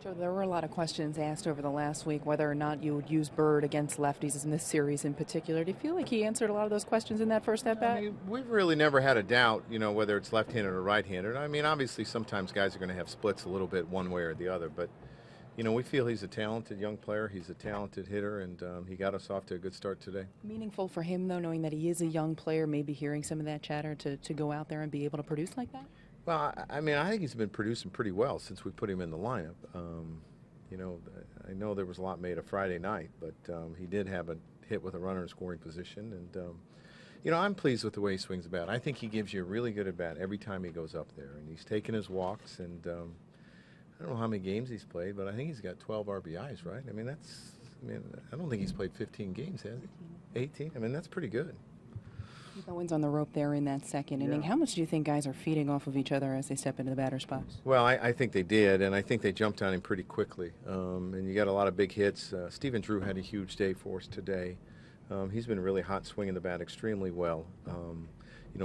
Joe, there were a lot of questions asked over the last week whether or not you would use Bird against lefties in this series in particular. Do you feel like he answered a lot of those questions in that first I at-bat? mean, we've really never had a doubt, whether it's left-handed or right-handed. I mean, obviously, sometimes guys are going to have splits a little bit one way or the other, but we feel he's a talented young player. He's a talented hitter, and he got us off to a good start today. Meaningful for him, though, knowing that he is a young player, maybe hearing some of that chatter to go out there and be able to produce like that? Well, I mean, I think he's been producing pretty well since we put him in the lineup. I know there was a lot made of Friday night, but he did have a hit with a runner in scoring position, and I'm pleased with the way he swings the bat. I think he gives you a really good at bat every time he goes up there, and he's taking his walks. And I don't know how many games he's played, but I think he's got 12 RBIs, right? I don't think he's played 15 games, has he? 18. I mean, that's pretty good. Owens on the rope there in that second inning. How much do you think guys are feeding off of each other as they step into the batter's box? Well, I think they did, and I think they jumped on him pretty quickly. And you got a lot of big hits. Stephen Drew had a huge day for us today. He's been really hot swinging the bat extremely well.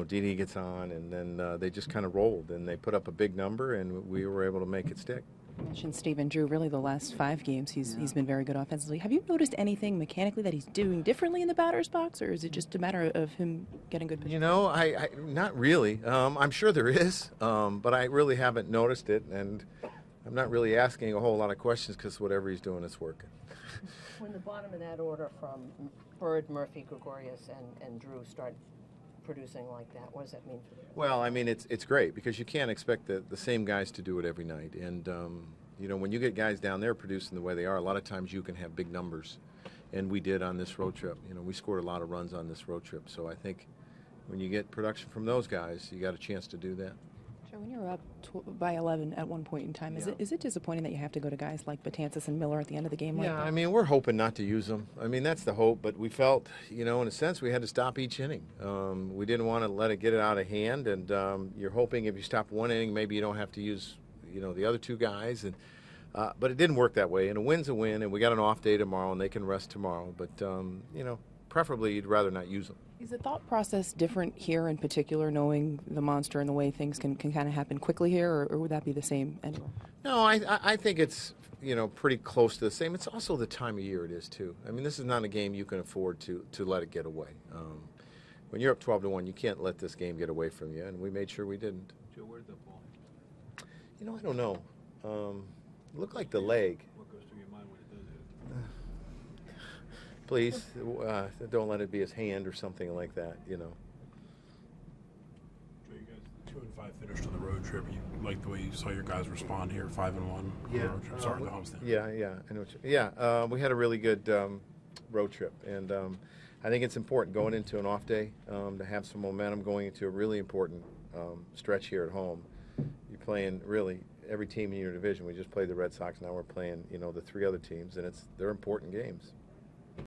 Didi gets on, and then they just kind of rolled, and they put up a big number, and we were able to make it stick. You mentioned Stephen Drew. Really, the last 5 games, he's been very good offensively. Have you noticed anything mechanically that he's doing differently in the batter's box, or is it just a matter of him getting good pitches? I not really. I'm sure there is, but I really haven't noticed it, and I'm not really asking a whole lot of questions because whatever he's doing is working. When the bottom of that order from Bird, Murphy, Gregorius, and Drew start producing like that, what does that mean for you? Well, I mean, it's great because you can't expect the same guys to do it every night. And, when you get guys down there producing the way they are, a lot of times you can have big numbers. And we did on this road trip. We scored a lot of runs on this road trip. So I think when you get production from those guys, you got a chance to do that. Joe, when you're up by 11 at one point in time, is it disappointing that you have to go to guys like Betances and Miller at the end of the game? Yeah, I mean, we're hoping not to use them. I mean, that's the hope. But we felt, in a sense, we had to stop each inning. We didn't want to let it get out of hand. And you're hoping if you stop one inning, maybe you don't have to use, the other 2 guys. And but it didn't work that way. And a win's a win. And we got an off day tomorrow, and they can rest tomorrow. But, preferably you'd rather not use them. Is the thought process different here in particular, knowing the monster and the way things can kind of happen quickly here, or would that be the same anyway? No, I think it's, pretty close to the same. It's also the time of year it is, too. I mean, this is not a game you can afford to let it get away. When you're up 12-1, you can't let this game get away from you, and we made sure we didn't. Joe, where did that ball hit? I don't know. Looked like the leg. What goes through your mind when it does it? Please, don't let it be his hand or something like that, Joe, you guys 2-5 finished on the road trip. You like the way you saw your guys respond here, 5-1 on the road trip. Sorry, the homestand. Yeah, I know. We had a really good road trip, and I think it's important going into an off day to have some momentum going into a really important stretch here at home. You're playing really every team in your division. We just played the Red Sox. Now we're playing, the 3 other teams, and they're important games.